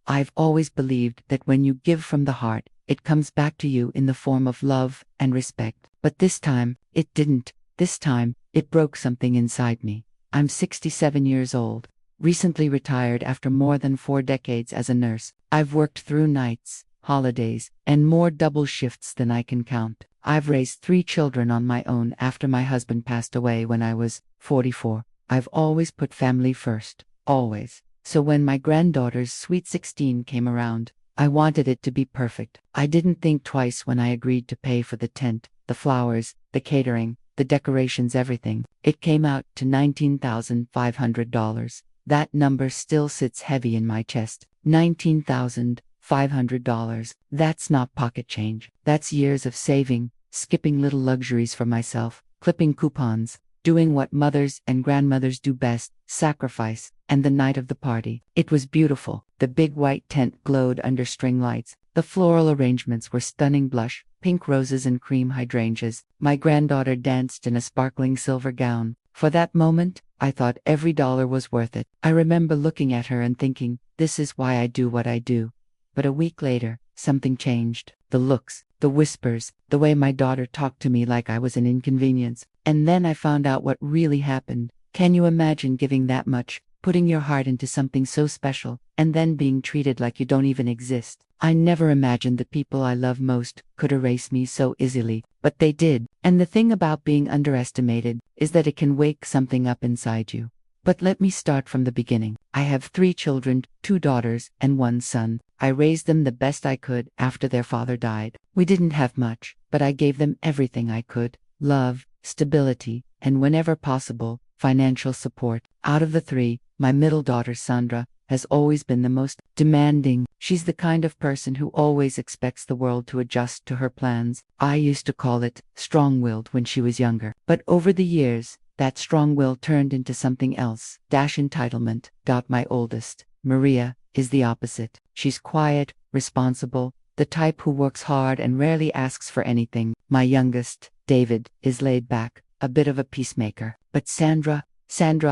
I've always believed that when you give from the heart, it comes back to you in the form of love and respect. But this time, it didn't. This time, it broke something inside me. I'm 67 years old, recently retired after more than 4 decades as a nurse. I've worked through nights, holidays, and more double shifts than I can count. I've raised 3 children on my own after my husband passed away when I was 44. I've always put family first, always. So when my granddaughter's sweet 16 came around, I wanted it to be perfect. I didn't think twice when I agreed to pay for the tent, the flowers, the catering, the decorations, everything. It came out to $19,500. That number still sits heavy in my chest. $19,500. That's not pocket change. That's years of saving, skipping little luxuries for myself, clipping coupons, doing what mothers and grandmothers do best, sacrifice. And the night of the party, it was beautiful. The big white tent glowed under string lights. The floral arrangements were stunning: blush, pink roses and cream hydrangeas. My granddaughter danced in a sparkling silver gown. For that moment, I thought every dollar was worth it. I remember looking at her and thinking, this is why I do what I do. But a week later, something changed. The looks, the whispers, the way my daughter talked to me like I was an inconvenience. And then I found out what really happened. Can you imagine giving that much, putting your heart into something so special, and then being treated like you don't even exist? I never imagined the people I love most could erase me so easily, but they did. And the thing about being underestimated is that it can wake something up inside you. But let me start from the beginning. I have 3 children, 2 daughters and 1 son. I raised them the best I could after their father died. We didn't have much, but I gave them everything I could: love, stability, and whenever possible, financial support. Out of the 3, my middle daughter Sandra has always been the most demanding. She's the kind of person who always expects the world to adjust to her plans. I used to call it strong-willed when she was younger. But over the years, that strong will turned into something else. Entitlement. My oldest, Maria, is the opposite. She's quiet, responsible, the type who works hard and rarely asks for anything. My youngest, David, is laid back, a bit of a peacemaker. But Sandra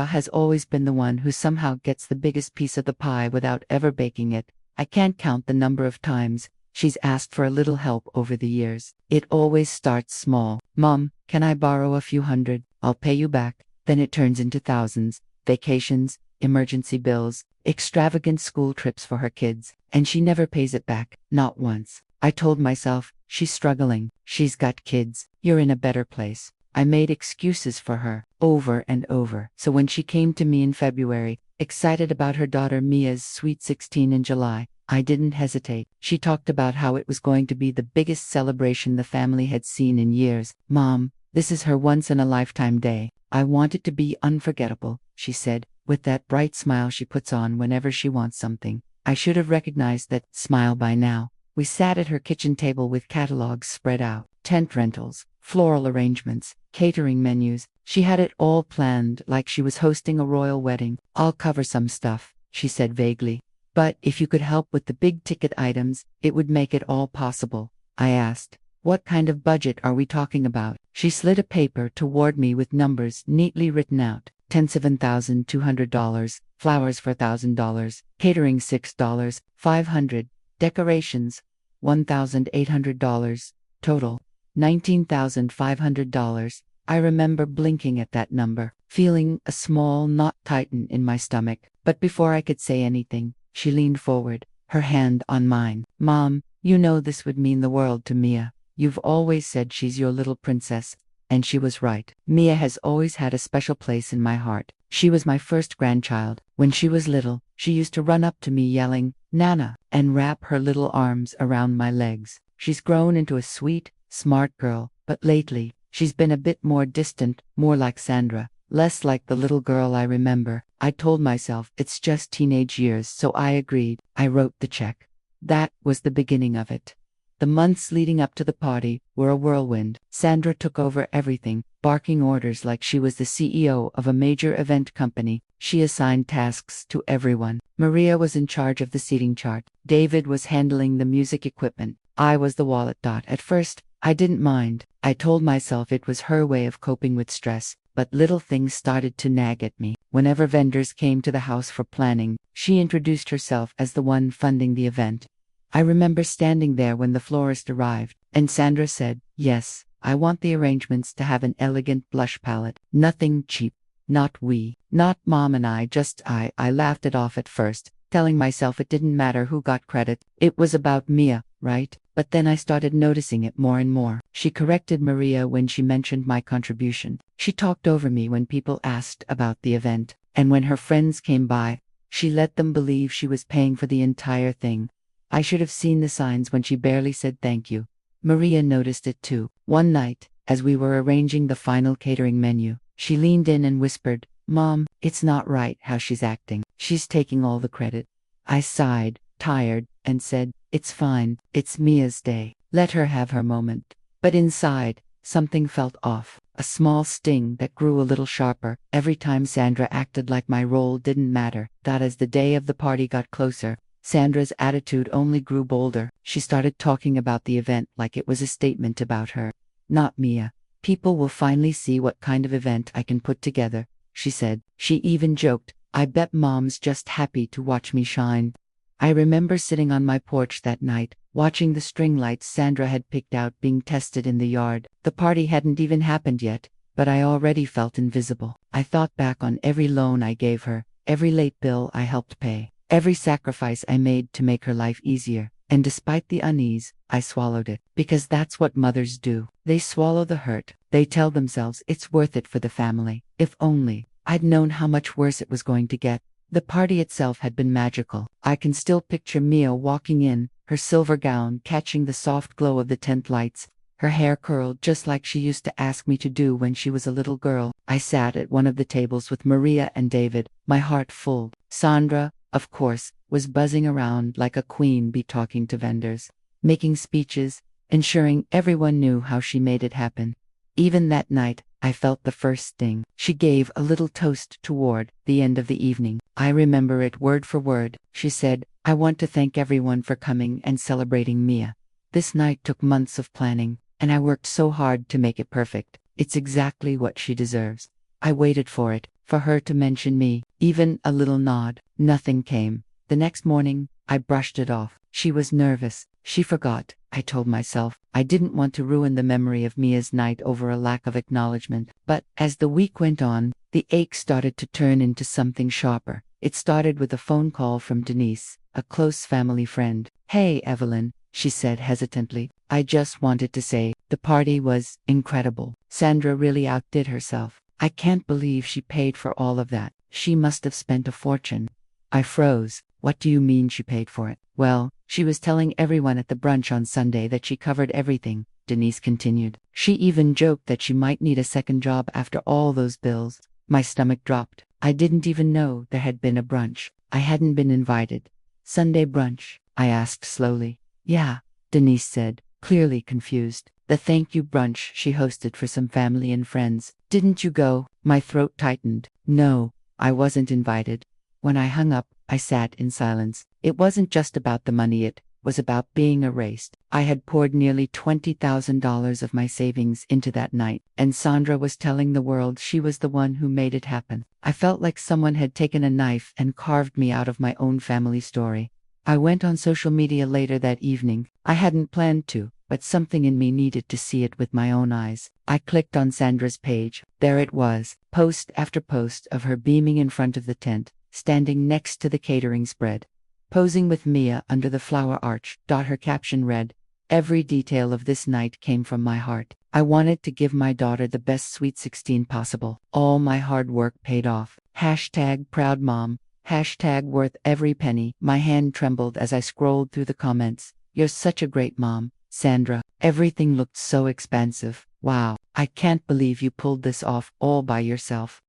has always been the one who somehow gets the biggest piece of the pie without ever baking it. I can't count the number of times she's asked for a little help over the years. It always starts small. Mom, can I borrow a few hundred? I'll pay you back. Then it turns into thousands. Vacations, emergency bills, extravagant school trips for her kids. And she never pays it back. Not once. I told myself, she's struggling. She's got kids. You're in a better place. I made excuses for her, over and over. So when she came to me in February, excited about her daughter Mia's sweet 16 in July, I didn't hesitate. She talked about how it was going to be the biggest celebration the family had seen in years. Mom, this is her once-in-a-lifetime day. I want it to be unforgettable, she said, with that bright smile she puts on whenever she wants something. I should have recognized that smile by now. We sat at her kitchen table with catalogs spread out, tent rentals, floral arrangements, catering menus. She had it all planned like she was hosting a royal wedding. I'll cover some stuff, she said vaguely. But if you could help with the big-ticket items, it would make it all possible. I asked, what kind of budget are we talking about? She slid a paper toward me with numbers neatly written out. Tent $7,200, flowers $4,000, catering $6, $500, decorations $1,800, total $19,500. I remember blinking at that number, feeling a small knot tighten in my stomach. But before I could say anything, she leaned forward, her hand on mine. Mom, you know this would mean the world to Mia. You've always said she's your little princess. And she was right. Mia has always had a special place in my heart. She was my first grandchild. When she was little, she used to run up to me yelling, Nana, and wrap her little arms around my legs. She's grown into a sweet, smart girl, but lately, she's been a bit more distant, more like Sandra, less like the little girl I remember. I told myself it's just teenage years, so I agreed. I wrote the check. That was the beginning of it. The months leading up to the party were a whirlwind. Sandra took over everything, barking orders like she was the CEO of a major event company. She assigned tasks to everyone. Maria was in charge of the seating chart. David was handling the music equipment. I was the wallet. At first, I didn't mind. I told myself it was her way of coping with stress. but little things started to nag at me. Whenever vendors came to the house for planning, she introduced herself as the one funding the event. I remember standing there when the florist arrived, and Sandra said, "Yes, I want the arrangements to have an elegant blush palette. Nothing cheap. Not we. Not Mom and I, just I." I laughed it off at first, telling myself it didn't matter who got credit. It was about Mia, right? But then I started noticing it more and more. She corrected Maria when she mentioned my contribution. She talked over me when people asked about the event. And when her friends came by, she let them believe she was paying for the entire thing. I should have seen the signs when she barely said thank you. Maria noticed it too. One night, as we were arranging the final catering menu, she leaned in and whispered, "Mom, it's not right how she's acting. She's taking all the credit." I sighed, tired, and said, "It's fine. It's Mia's day. Let her have her moment." But inside, something felt off. A small sting that grew a little sharper every time Sandra acted like my role didn't matter. That as the day of the party got closer, Sandra's attitude only grew bolder. She started talking about the event like it was a statement about her, not Mia. "People will finally see what kind of event I can put together," she said. She even joked, "I bet Mom's just happy to watch me shine." I remember sitting on my porch that night, watching the string lights Sandra had picked out being tested in the yard. The party hadn't even happened yet, but I already felt invisible. I thought back on every loan I gave her, every late bill I helped pay, every sacrifice I made to make her life easier. And despite the unease, I swallowed it. Because that's what mothers do. They swallow the hurt. They tell themselves it's worth it for the family. If only I'd known how much worse it was going to get. The party itself had been magical. I can still picture Mia walking in, her silver gown catching the soft glow of the tent lights, her hair curled just like she used to ask me to do when she was a little girl. I sat at one of the tables with Maria and David, my heart full. Sandra, of course, was buzzing around like a queen bee talking to vendors, making speeches, ensuring everyone knew how she made it happen. Even that night, I felt the first sting. She gave a little toast toward the end of the evening. I remember it word for word. She said, "I want to thank everyone for coming and celebrating Mia. This night took months of planning, and I worked so hard to make it perfect. It's exactly what she deserves." I waited for it, for her to mention me, even a little nod. Nothing came. The next morning, I brushed it off. She was nervous. She forgot. I told myself I didn't want to ruin the memory of Mia's night over a lack of acknowledgement. But as the week went on, the ache started to turn into something sharper. It started with a phone call from Denise, a close family friend. "Hey, Evelyn," she said hesitantly. "I just wanted to say, the party was incredible. Sandra really outdid herself. I can't believe she paid for all of that. She must have spent a fortune." I froze. "What do you mean she paid for it?" "Well, she was telling everyone at the brunch on Sunday that she covered everything," Denise continued. "She even joked that she might need a second job after all those bills." My stomach dropped. I didn't even know there had been a brunch. I hadn't been invited. "Sunday brunch?" I asked slowly. "Yeah," Denise said, clearly confused. "The thank you brunch she hosted for some family and friends. Didn't you go?" My throat tightened. "No, I wasn't invited." When I hung up, I sat in silence. It wasn't just about the money, it was about being erased. I had poured nearly $20,000 of my savings into that night, and Sandra was telling the world she was the one who made it happen. I felt like someone had taken a knife and carved me out of my own family story. I went on social media later that evening. I hadn't planned to, but something in me needed to see it with my own eyes. I clicked on Sandra's page. There it was, post after post of her beaming in front of the tent, standing next to the catering spread, posing with Mia under the flower arch. Her caption read, "Every detail of this night came from my heart. I wanted to give my daughter the best sweet 16 possible. All my hard work paid off. #proud mom. #worth every penny." My hand trembled as I scrolled through the comments. "You're such a great mom, Sandra. Everything looked so expansive. Wow, I can't believe you pulled this off all by yourself."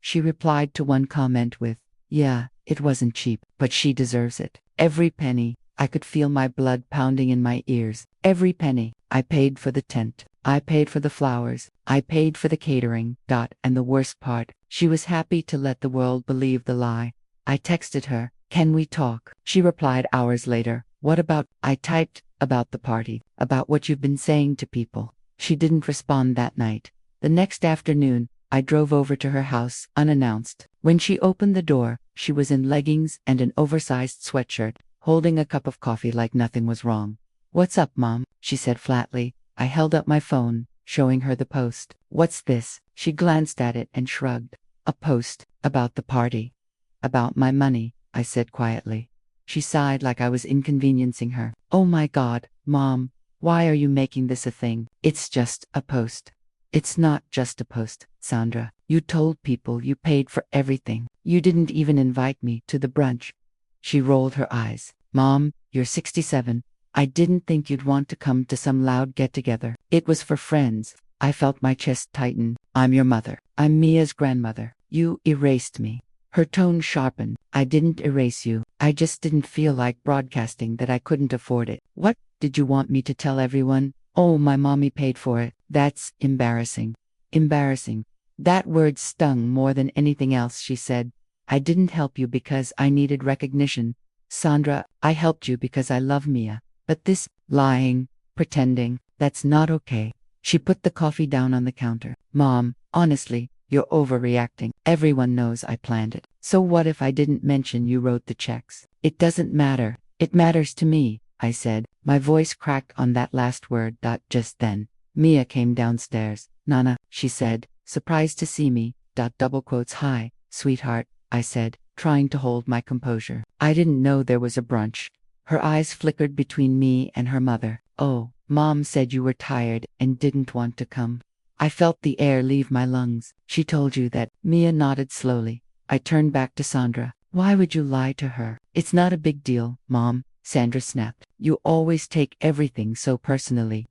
She replied to one comment with, "Yeah, it wasn't cheap, but she deserves it. Every penny." I could feel my blood pounding in my ears. Every penny. I paid for the tent. I paid for the flowers. I paid for the catering. And the worst part, she was happy to let the world believe the lie. I texted her, "Can we talk?" She replied hours later, "What about?" I typed, "About the party, about what you've been saying to people." She didn't respond that night. The next afternoon, I drove over to her house, unannounced. When she opened the door, she was in leggings and an oversized sweatshirt, holding a cup of coffee like nothing was wrong. "What's up, Mom?" she said flatly. I held up my phone, showing her the post. "What's this?" She glanced at it and shrugged. "A post about the party." "About my money," I said quietly. She sighed like I was inconveniencing her. "Oh my God, Mom, why are you making this a thing? It's just a post." "It's not just a post, Sandra. You told people you paid for everything. You didn't even invite me to the brunch." She rolled her eyes. "Mom, you're 67. I didn't think you'd want to come to some loud get-together. It was for friends." I felt my chest tighten. "I'm your mother. I'm Mia's grandmother. You erased me." Her tone sharpened. "I didn't erase you. I just didn't feel like broadcasting that I couldn't afford it." "What, did you want me to tell everyone? Oh, my mommy paid for it. That's embarrassing." Embarrassing. That word stung more than anything else, she said. "I didn't help you because I needed recognition. Sandra, I helped you because I love Mia. But this lying, pretending, that's not okay." She put the coffee down on the counter. "Mom, honestly, you're overreacting. Everyone knows I planned it. So what if I didn't mention you wrote the checks?" "It doesn't matter. It matters to me," I said. My voice cracked on that last word. Just then, Mia came downstairs. "Nana," she said, surprised to see me. Double quotes. "Hi, sweetheart," I said, trying to hold my composure. "I didn't know there was a brunch." Her eyes flickered between me and her mother. "Oh, Mom said you were tired and didn't want to come." I felt the air leave my lungs. "She told you that?" Mia nodded slowly. I turned back to Sandra. "Why would you lie to her?" "It's not a big deal, Mom," Sandra snapped. "You always take everything so personally."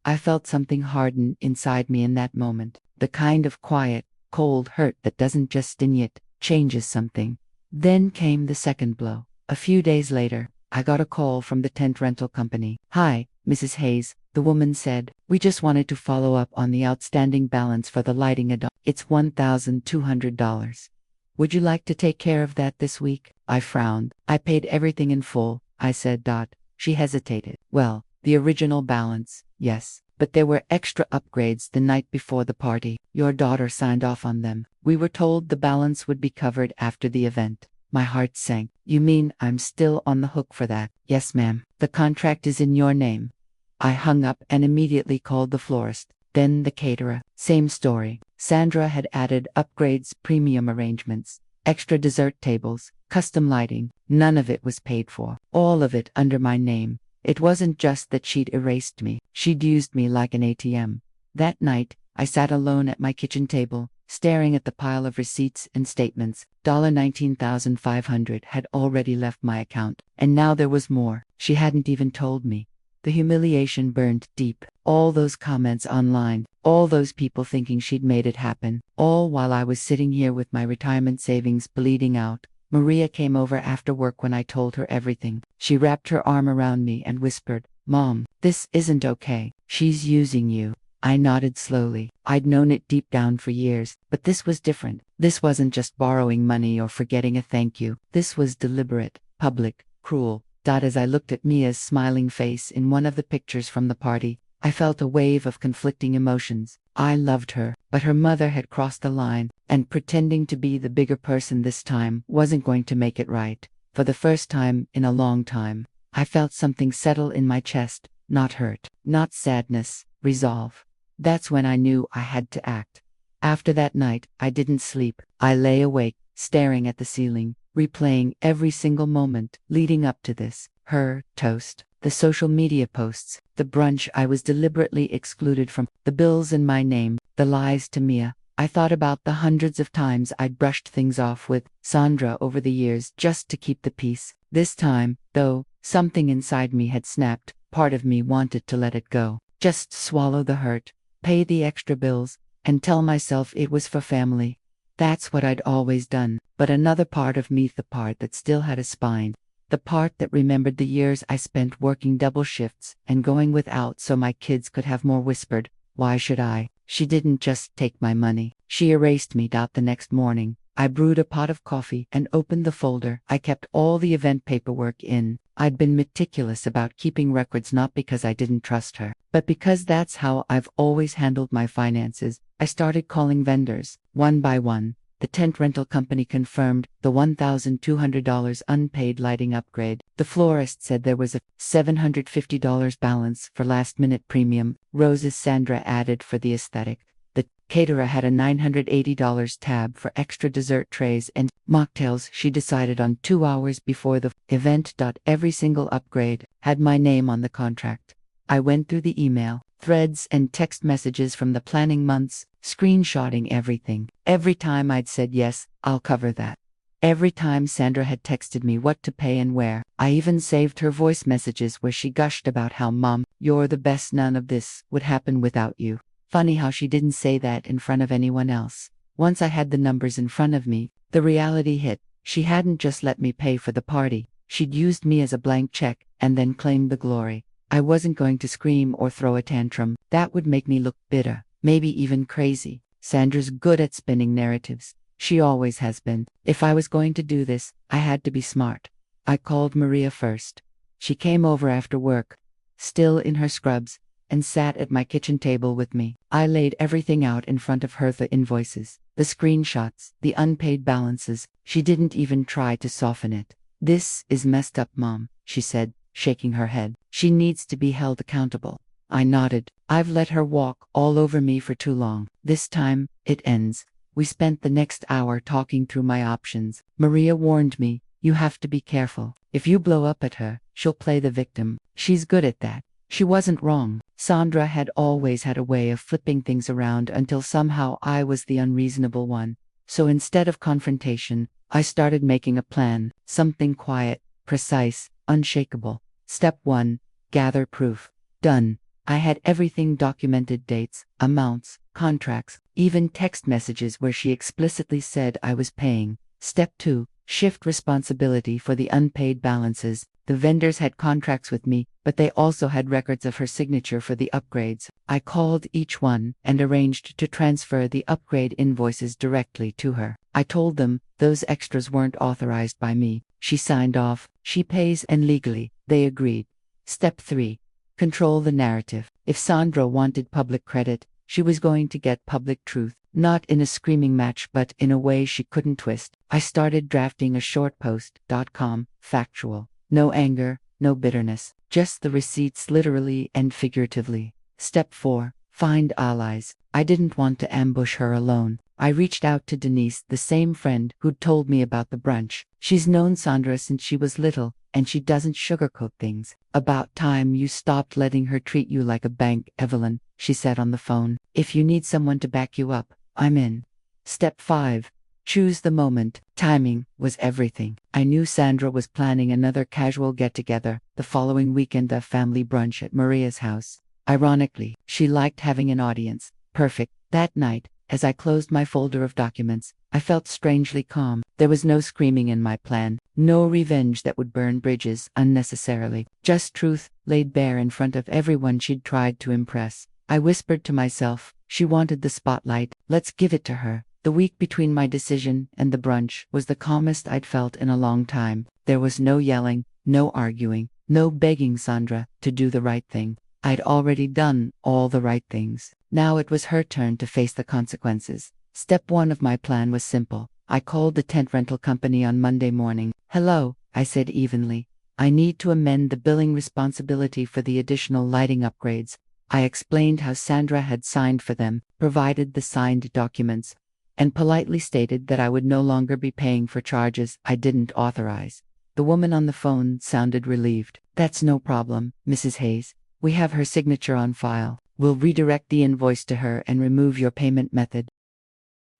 I felt something harden inside me in that moment. The kind of quiet, cold hurt that doesn't just sting, it changes something. Then came the second blow. A few days later, I got a call from the tent rental company. "Hi, Mrs. Hayes," the woman said. "We just wanted to follow up on the outstanding balance for the lighting add-on. It's $1,200. Would you like to take care of that this week?" I frowned. "I paid everything in full," I said. She hesitated. "Well, the original balance, yes. But there were extra upgrades the night before the party. Your daughter signed off on them. We were told the balance would be covered after the event." My heart sank. "You mean I'm still on the hook for that?" "Yes, ma'am. The contract is in your name." I hung up and immediately called the florist, then the caterer. Same story. Sandra had added upgrades, premium arrangements, extra dessert tables, custom lighting. None of it was paid for. All of it under my name. It wasn't just that she'd erased me. She'd used me like an ATM. That night, I sat alone at my kitchen table, staring at the pile of receipts and statements. $19,500 had already left my account, and now there was more. She hadn't even told me. The humiliation burned deep. All those comments online, all those people thinking she'd made it happen, all while I was sitting here with my retirement savings bleeding out. Maria came over after work when I told her everything. She wrapped her arm around me and whispered, "Mom, this isn't okay. She's using you." I nodded slowly. I'd known it deep down for years, but this was different. This wasn't just borrowing money or forgetting a thank you. This was deliberate, public, cruel. As I looked at Mia's smiling face in one of the pictures from the party, I felt a wave of conflicting emotions. I loved her, but her mother had crossed the line, and pretending to be the bigger person this time wasn't going to make it right. For the first time in a long time, I felt something settle in my chest, not hurt, not sadness, resolve. That's when I knew I had to act. After that night, I didn't sleep. I lay awake, staring at the ceiling, replaying every single moment leading up to this. Her toast, the social media posts, the brunch I was deliberately excluded from, the bills in my name, the lies to Mia. I thought about the hundreds of times I'd brushed things off with Sandra over the years just to keep the peace. This time, though, something inside me had snapped. Part of me wanted to let it go. Just swallow the hurt, pay the extra bills, and tell myself it was for family. That's what I'd always done. But another part of me, the part that still had a spine, the part that remembered the years I spent working double shifts and going without so my kids could have more, whispered, "Why should I?" She didn't just take my money. She erased me. The next morning, I brewed a pot of coffee and opened the folder. I kept all the event paperwork in. I'd been meticulous about keeping records not because I didn't trust her, but because that's how I've always handled my finances. I started calling vendors, one by one. The tent rental company confirmed the $1,200 unpaid lighting upgrade. The florist said there was a $750 balance for last-minute premium roses Sandra added for the aesthetic. The caterer had a $980 tab for extra dessert trays and mocktails she decided on 2 hours before the event. Every single upgrade had my name on the contract. I went through the email, threads and text messages from the planning months, screenshotting everything. Every time I'd said yes, I'll cover that. Every time Sandra had texted me what to pay and where. I even saved her voice messages where she gushed about how, "Mom, you're the best, none of this would happen without you." Funny how she didn't say that in front of anyone else. Once I had the numbers in front of me, the reality hit. She hadn't just let me pay for the party. She'd used me as a blank check and then claimed the glory. I wasn't going to scream or throw a tantrum. That would make me look bitter, maybe even crazy. Sandra's good at spinning narratives. She always has been. If I was going to do this, I had to be smart. I called Maria first. She came over after work, still in her scrubs, and sat at my kitchen table with me. I laid everything out in front of her, the invoices, the screenshots, the unpaid balances. She didn't even try to soften it. "This is messed up, Mom," she said, shaking her head. "She needs to be held accountable." I nodded. "I've let her walk all over me for too long. This time, it ends." We spent the next hour talking through my options. Maria warned me, "You have to be careful. If you blow up at her, she'll play the victim. She's good at that." She wasn't wrong. Sandra had always had a way of flipping things around until somehow I was the unreasonable one. So instead of confrontation, I started making a plan, something quiet, precise, unshakable. Step 1. Gather proof. Done. I had everything documented: dates, amounts, contracts, even text messages where she explicitly said I was paying. Step 2. Shift responsibility for the unpaid balances. The vendors had contracts with me, but they also had records of her signature for the upgrades. I called each one and arranged to transfer the upgrade invoices directly to her. I told them those extras weren't authorized by me. She signed off. She pays, and legally, they agreed. Step 3. Control the narrative. If Sandra wanted public credit, she was going to get public truth, not in a screaming match but in a way she couldn't twist. I started drafting a short post.com, factual. No anger, no bitterness, just the receipts literally and figuratively. Step 4. Find allies. I didn't want to ambush her alone. I reached out to Denise, the same friend who'd told me about the brunch. She's known Sandra since she was little, and she doesn't sugarcoat things. "About time you stopped letting her treat you like a bank, Evelyn," she said on the phone. "If you need someone to back you up, I'm in." Step 5. Choose the moment. Timing was everything. I knew Sandra was planning another casual get-together the following weekend, a family brunch at Maria's house. Ironically, she liked having an audience. Perfect. That night, as I closed my folder of documents, I felt strangely calm. There was no screaming in my plan, no revenge that would burn bridges unnecessarily. Just truth, laid bare in front of everyone she'd tried to impress. I whispered to myself, "She wanted the spotlight. Let's give it to her." The week between my decision and the brunch was the calmest I'd felt in a long time. There was no yelling, no arguing, no begging Sandra to do the right thing. I'd already done all the right things. Now it was her turn to face the consequences. Step 1 of my plan was simple. I called the tent rental company on Monday morning. "Hello," I said evenly. "I need to amend the billing responsibility for the additional lighting upgrades." I explained how Sandra had signed for them, provided the signed documents, and politely stated that I would no longer be paying for charges I didn't authorize. The woman on the phone sounded relieved. "That's no problem, Mrs. Hayes. We have her signature on file. We'll redirect the invoice to her and remove your payment method."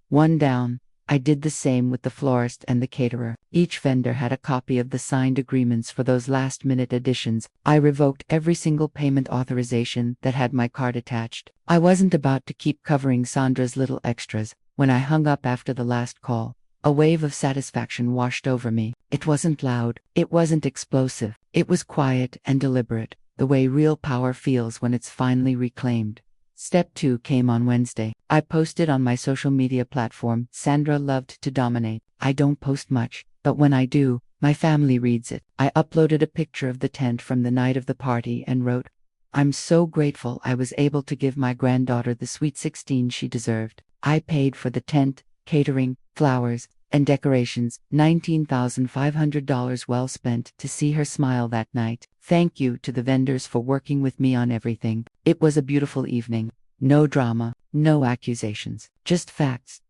One down. I did the same with the florist and the caterer. Each vendor had a copy of the signed agreements for those last-minute additions. I revoked every single payment authorization that had my card attached. I wasn't about to keep covering Sandra's little extras. When I hung up after the last call, a wave of satisfaction washed over me. It wasn't loud. It wasn't explosive. It was quiet and deliberate, the way real power feels when it's finally reclaimed. Step 2 came on Wednesday. I posted on my social media platform. Sandra loved to dominate. I don't post much, but when I do, my family reads it. I uploaded a picture of the tent from the night of the party and wrote, "I'm so grateful I was able to give my granddaughter the sweet 16 she deserved. I paid for the tent, catering, flowers, and decorations, $19,500 well spent to see her smile that night. Thank you to the vendors for working with me on everything. It was a beautiful evening. No drama, no accusations, just facts.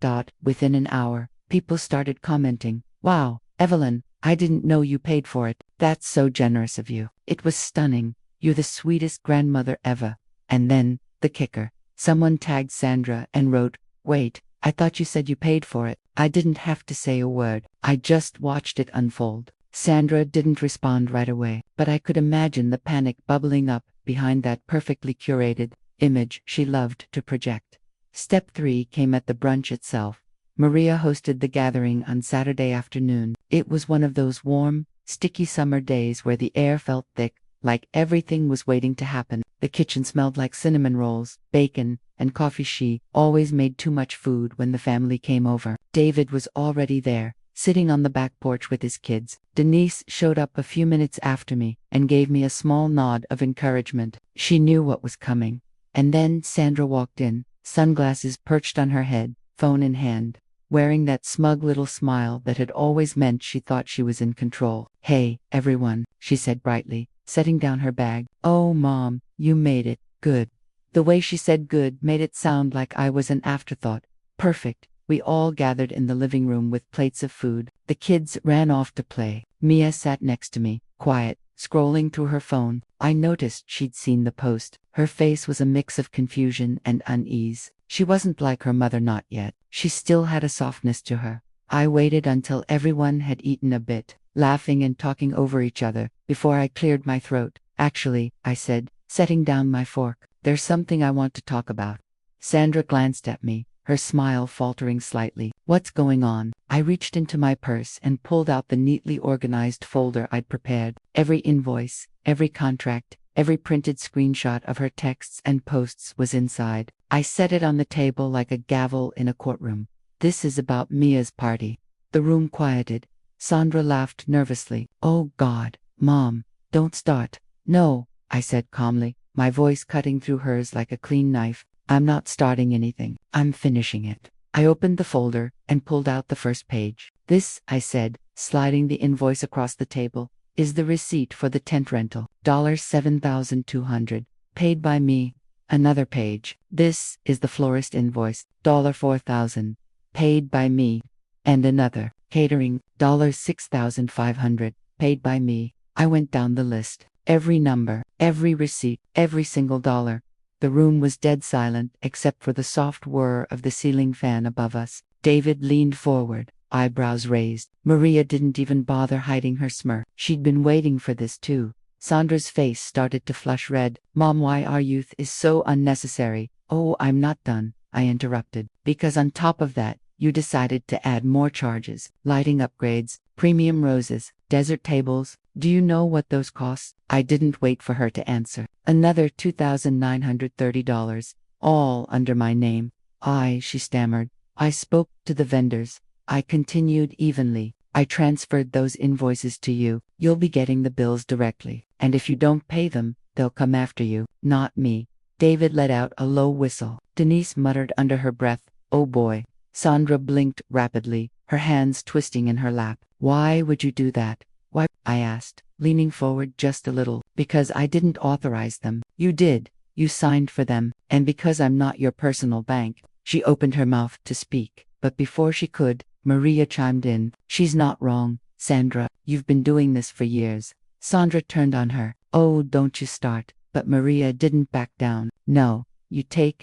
Within an hour, people started commenting, "Wow, Evelyn, I didn't know you paid for it. That's so generous of you. It was stunning. You're the sweetest grandmother ever." And then, the kicker. Someone tagged Sandra and wrote, "Wait, I thought you said you paid for it." I didn't have to say a word. I just watched it unfold. Sandra didn't respond right away, but I could imagine the panic bubbling up behind that perfectly curated image she loved to project. Step 3 came at the brunch itself. Maria hosted the gathering on Saturday afternoon. It was one of those warm, sticky summer days where the air felt thick, like everything was waiting to happen. The kitchen smelled like cinnamon rolls, bacon, and coffee. She always made too much food when the family came over. David was already there, sitting on the back porch with his kids. Denise showed up a few minutes after me and gave me a small nod of encouragement. She knew what was coming. And then Sandra walked in, sunglasses perched on her head, phone in hand, wearing that smug little smile that had always meant she thought she was in control. "Hey, everyone," she said brightly, setting down her bag. "Oh, Mom, you made it. Good." The way she said good made it sound like I was an afterthought. Perfect. We all gathered in the living room with plates of food. The kids ran off to play. Mia sat next to me, quiet, scrolling through her phone. I noticed she'd seen the post. Her face was a mix of confusion and unease. She wasn't like her mother, not yet. She still had a softness to her. I waited until everyone had eaten a bit, laughing and talking over each other, before I cleared my throat. "Actually," I said, setting down my fork, "there's something I want to talk about." Sandra glanced at me, her smile faltering slightly. "What's going on?" I reached into my purse and pulled out the neatly organized folder I'd prepared. Every invoice, every contract, every printed screenshot of her texts and posts was inside. I set it on the table like a gavel in a courtroom. "This is about Mia's party." The room quieted. Sandra laughed nervously. "Oh God, Mom, don't start." "No," I said calmly, my voice cutting through hers like a clean knife. "I'm not starting anything. I'm finishing it." I opened the folder and pulled out the first page. "This," I said, sliding the invoice across the table, "is the receipt for the tent rental. $7,200. Paid by me." Another page. "This is the florist invoice. $4,000. Paid by me." And another. "Catering. $6,500. Paid by me." I went down the list. Every number, every receipt, every single dollar. The room was dead silent except for the soft whir of the ceiling fan above us. David leaned forward, eyebrows raised. Maria didn't even bother hiding her smirk. She'd been waiting for this too. Sandra's face started to flush red. "Mom, why our youth is so unnecessary." "Oh, I'm not done," I interrupted. "Because on top of that, you decided to add more charges. Lighting upgrades, premium roses, desert tables. Do you know what those cost?" I didn't wait for her to answer. "Another $2,930, all under my name." She stammered. "I spoke to the vendors." I continued evenly. "I transferred those invoices to you. You'll be getting the bills directly. And if you don't pay them, they'll come after you, not me." David let out a low whistle. Denise muttered under her breath, "Oh boy." Sandra blinked rapidly, her hands twisting in her lap. "Why would you do that?" "Why?" I asked, leaning forward just a little. "Because I didn't authorize them." "You did. You signed for them. And because I'm not your personal bank." She opened her mouth to speak, but before she could, Maria chimed in. "She's not wrong, Sandra. You've been doing this for years." Sandra turned on her. "Oh, don't you start." But Maria didn't back down. "No, you take,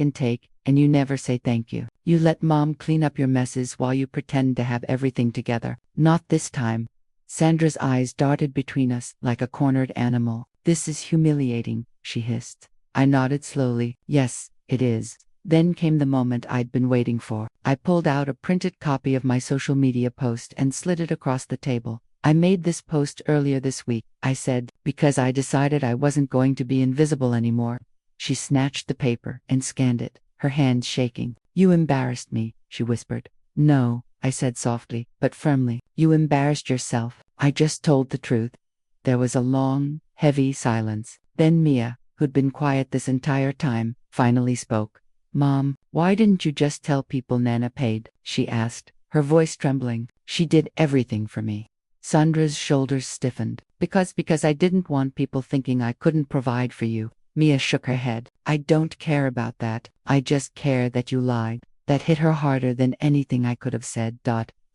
and you never say thank you. You let Mom clean up your messes while you pretend to have everything together. Not this time." Sandra's eyes darted between us like a cornered animal. "This is humiliating," she hissed. I nodded slowly. "Yes, it is." Then came the moment I'd been waiting for. I pulled out a printed copy of my social media post and slid it across the table. "I made this post earlier this week," I said, "because I decided I wasn't going to be invisible anymore." She snatched the paper and scanned it, her hands shaking. "You embarrassed me," she whispered. "No," I said softly, but firmly. "You embarrassed yourself. I just told the truth." There was a long, heavy silence. Then Mia, who'd been quiet this entire time, finally spoke. "Mom, why didn't you just tell people Nana paid?" she asked, her voice trembling. "She did everything for me." Sandra's shoulders stiffened. Because I didn't want people thinking I couldn't provide for you." Mia shook her head. "I don't care about that. I just care that you lied." That hit her harder than anything I could have said.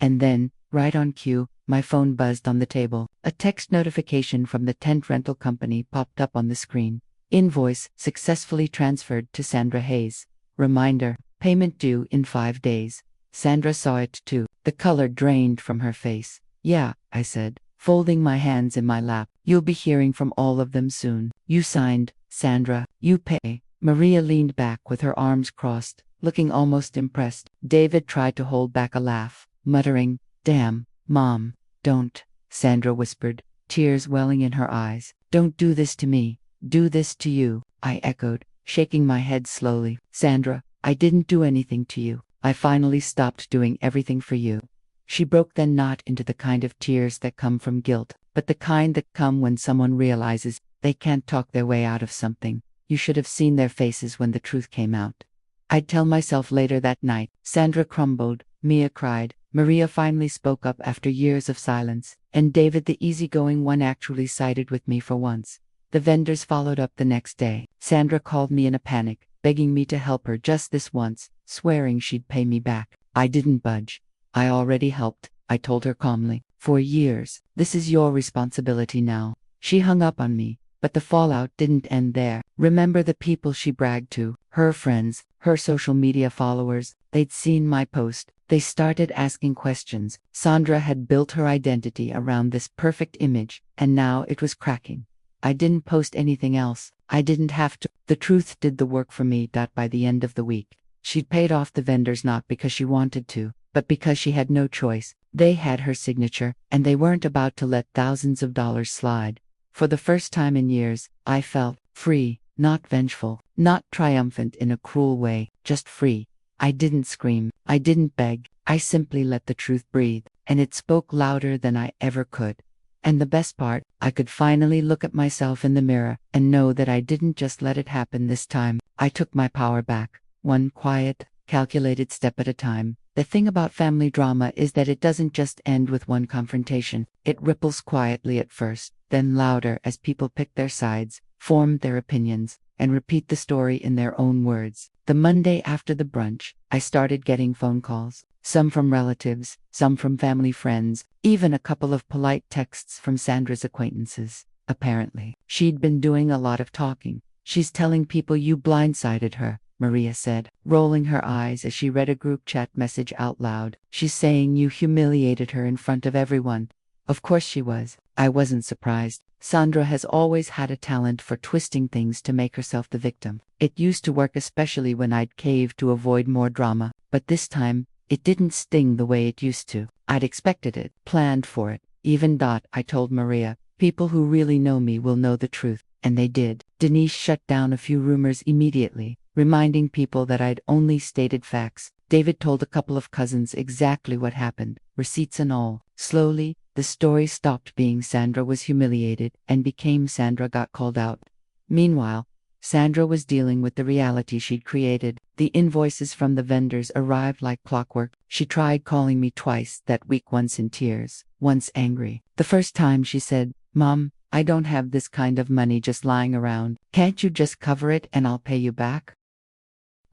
And then, right on cue, my phone buzzed on the table. A text notification from the tent rental company popped up on the screen. "Invoice successfully transferred to Sandra Hayes. Reminder, payment due in 5 days." Sandra saw it too. The color drained from her face. "Yeah," I said, folding my hands in my lap. "You'll be hearing from all of them soon. You signed, Sandra. You pay." Maria leaned back with her arms crossed, looking almost impressed. David tried to hold back a laugh, muttering, "Damn, Mom, don't." Sandra whispered, tears welling in her eyes. "Don't do this to me. Do this to you," I echoed, shaking my head slowly. "Sandra, I didn't do anything to you. I finally stopped doing everything for you." She broke, then not into the kind of tears that come from guilt, but the kind that come when someone realizes they can't talk their way out of something. You should have seen their faces when the truth came out. I'd tell myself later that night. Sandra crumbled, Mia cried, Maria finally spoke up after years of silence, and David, the easygoing one, actually sided with me for once. The vendors followed up the next day. Sandra called me in a panic, begging me to help her just this once, swearing she'd pay me back. I didn't budge. "I already helped," I told her calmly. "For years. This is your responsibility now." She hung up on me, but the fallout didn't end there. Remember the people she bragged to? Her friends, her social media followers. They'd seen my post. They started asking questions. Sandra had built her identity around this perfect image, and now it was cracking. I didn't post anything else. I didn't have to. The truth did the work for me. By the end of the week, she'd paid off the vendors not because she wanted to, but because she had no choice. They had her signature, and they weren't about to let thousands of dollars slide. For the first time in years, I felt free, not vengeful, not triumphant in a cruel way, just free. I didn't scream, I didn't beg, I simply let the truth breathe, and it spoke louder than I ever could. And the best part, I could finally look at myself in the mirror and know that I didn't just let it happen this time. I took my power back, one quiet, calculated step at a time. The thing about family drama is that it doesn't just end with one confrontation. It ripples quietly at first, then louder as people pick their sides, form their opinions, and repeat the story in their own words. The Monday after the brunch, I started getting phone calls. Some from relatives, some from family friends, even a couple of polite texts from Sandra's acquaintances. Apparently, she'd been doing a lot of talking. "She's telling people you blindsided her," Maria said, rolling her eyes as she read a group chat message out loud. "She's saying you humiliated her in front of everyone." Of course she was. I wasn't surprised. Sandra has always had a talent for twisting things to make herself the victim. It used to work, especially when I'd caved to avoid more drama, but this time, it didn't sting the way it used to. I'd expected it, planned for it. Even I told Maria, people who really know me will know the truth, and they did. Denise shut down a few rumors immediately, reminding people that I'd only stated facts. David told a couple of cousins exactly what happened, receipts and all. Slowly, the story stopped being Sandra was humiliated and became Sandra got called out. Meanwhile, Sandra was dealing with the reality she'd created. The invoices from the vendors arrived like clockwork. She tried calling me twice that week, once in tears, once angry. The first time she said, "Mom, I don't have this kind of money just lying around. Can't you just cover it and I'll pay you back?"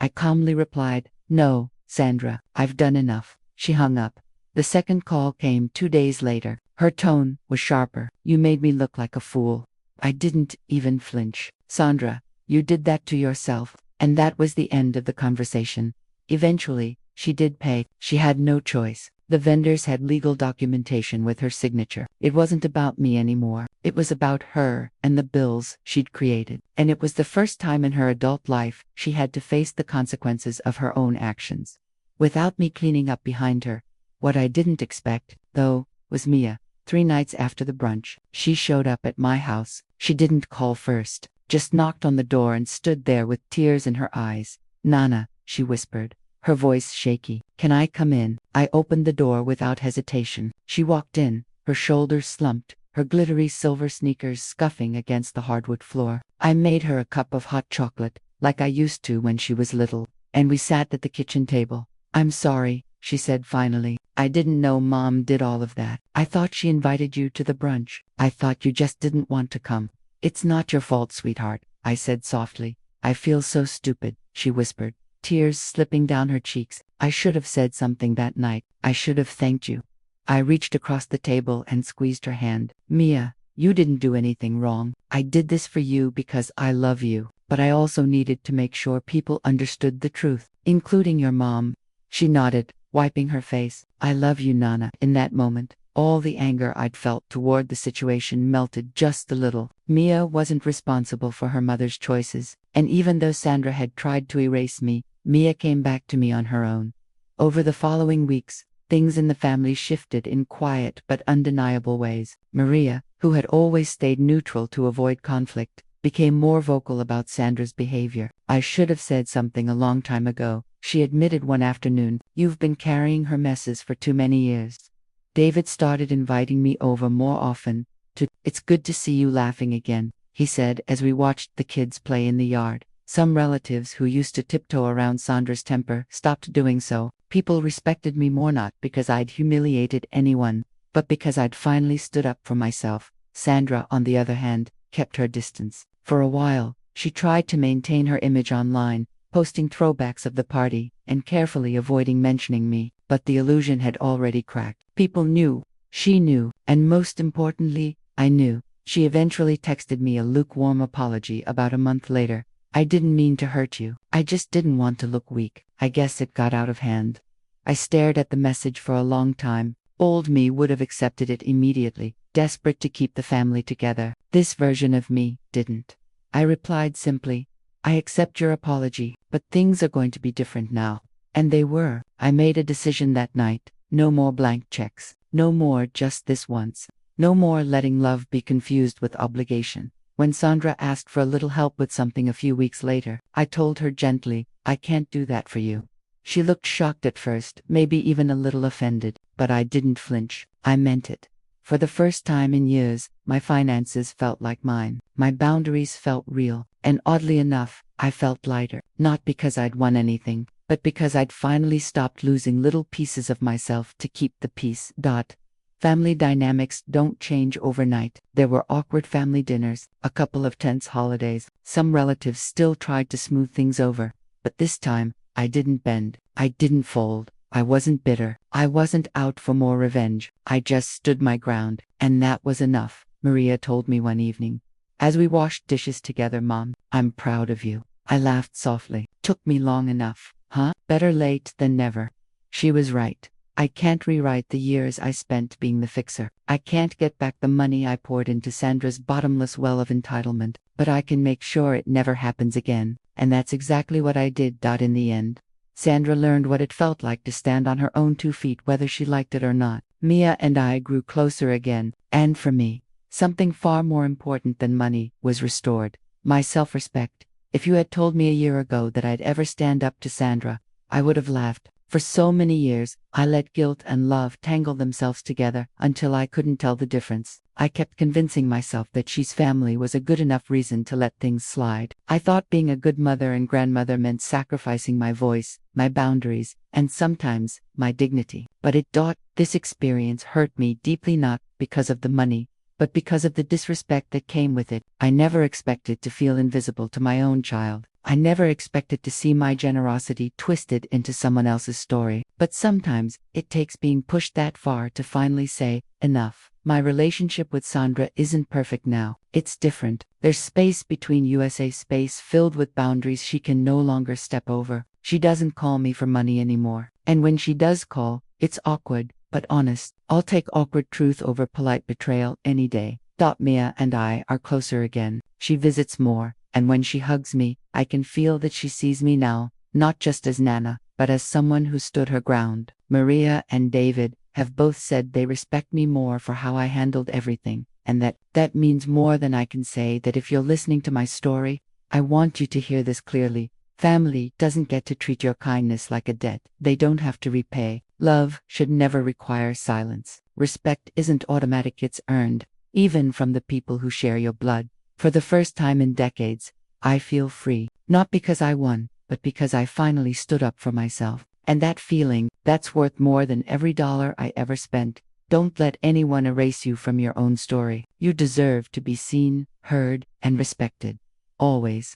I calmly replied, "No, Sandra, I've done enough." She hung up. The second call came 2 days later. Her tone was sharper. "You made me look like a fool." I didn't even flinch. "Sandra, you did that to yourself." And that was the end of the conversation. Eventually, she did pay. She had no choice. The vendors had legal documentation with her signature. It wasn't about me anymore. It was about her and the bills she'd created. And it was the first time in her adult life she had to face the consequences of her own actions, without me cleaning up behind her. What I didn't expect, though, was Mia. 3 nights after the brunch, she showed up at my house. She didn't call first. just knocked on the door and stood there with tears in her eyes. "Nana," she whispered, her voice shaky. "Can I come in?" I opened the door without hesitation. She walked in, her shoulders slumped, her glittery silver sneakers scuffing against the hardwood floor. I made her a cup of hot chocolate, like I used to when she was little, and we sat at the kitchen table. "I'm sorry," she said finally. "I didn't know Mom did all of that. I thought she invited you to the brunch. I thought you just didn't want to come." "It's not your fault, sweetheart," I said softly. "I feel so stupid," she whispered, tears slipping down her cheeks. "I should have said something that night. I should have thanked you." I reached across the table and squeezed her hand. "Mia, you didn't do anything wrong. I did this for you because I love you, but I also needed to make sure people understood the truth, including your mom." She nodded, wiping her face. "I love you, Nana." In that moment, all the anger I'd felt toward the situation melted just a little. Mia wasn't responsible for her mother's choices, and even though Sandra had tried to erase me, Mia came back to me on her own. Over the following weeks, things in the family shifted in quiet but undeniable ways. Maria, who had always stayed neutral to avoid conflict, became more vocal about Sandra's behavior. "I should have said something a long time ago," she admitted one afternoon. "You've been carrying her messes for too many years." David started inviting me over more often. "It's good to see you laughing again," he said as we watched the kids play in the yard. Some relatives who used to tiptoe around Sandra's temper stopped doing so. People respected me more not because I'd humiliated anyone, but because I'd finally stood up for myself. Sandra, on the other hand, kept her distance. For a while, she tried to maintain her image online, posting throwbacks of the party and carefully avoiding mentioning me, but the illusion had already cracked. People knew, she knew, and most importantly, I knew. She eventually texted me a lukewarm apology about a month later. "I didn't mean to hurt you. I just didn't want to look weak. I guess it got out of hand." I stared at the message for a long time. Old me would have accepted it immediately, desperate to keep the family together. This version of me didn't. I replied simply, "I accept your apology, but things are going to be different now." And they were. I made a decision that night. No more blank checks. No more just this once. No more letting love be confused with obligation. When Sandra asked for a little help with something a few weeks later, I told her gently, "I can't do that for you." She looked shocked at first, maybe even a little offended, but I didn't flinch. I meant it. For the first time in years, my finances felt like mine. My boundaries felt real, and oddly enough, I felt lighter. Not because I'd won anything, but because I'd finally stopped losing little pieces of myself to keep the peace. Family dynamics don't change overnight. There were awkward family dinners, a couple of tense holidays. Some relatives still tried to smooth things over. But this time, I didn't bend. I didn't fold. I wasn't bitter. I wasn't out for more revenge. I just stood my ground. And that was enough, Maria told me one evening. As we washed dishes together, "Mom, I'm proud of you." I laughed softly. "Took me long enough, huh? Better late than never." She was right. I can't rewrite the years I spent being the fixer. I can't get back the money I poured into Sandra's bottomless well of entitlement, but I can make sure it never happens again. And that's exactly what I did. In the end, Sandra learned what it felt like to stand on her own 2 feet whether she liked it or not. Mia and I grew closer again, and for me, something far more important than money was restored: my self-respect. If you had told me a year ago that I'd ever stand up to Sandra, I would have laughed. For so many years, I let guilt and love tangle themselves together until I couldn't tell the difference. I kept convincing myself that she's family was a good enough reason to let things slide. I thought being a good mother and grandmother meant sacrificing my voice, my boundaries, and sometimes my dignity. But this experience hurt me deeply, not because of the money, but because of the disrespect that came with it. I never expected to feel invisible to my own child. I never expected to see my generosity twisted into someone else's story. But sometimes, it takes being pushed that far to finally say, enough. My relationship with Sandra isn't perfect now. It's different. There's space between USA, space filled with boundaries she can no longer step over. She doesn't call me for money anymore. And when she does call, it's awkward, but honest. I'll take awkward truth over polite betrayal any day. Mia and I are closer again. She visits more. And when she hugs me, I can feel that she sees me now, not just as Nana, but as someone who stood her ground. Maria and David have both said they respect me more for how I handled everything, and that means more than I can say. That if you're listening to my story, I want you to hear this clearly. Family doesn't get to treat your kindness like a debt they don't have to repay. Love should never require silence. Respect isn't automatic, it's earned, even from the people who share your blood. For the first time in decades, I feel free, not because I won, but because I finally stood up for myself. And that feeling, that's worth more than every dollar I ever spent. Don't let anyone erase you from your own story. You deserve to be seen, heard, and respected. Always.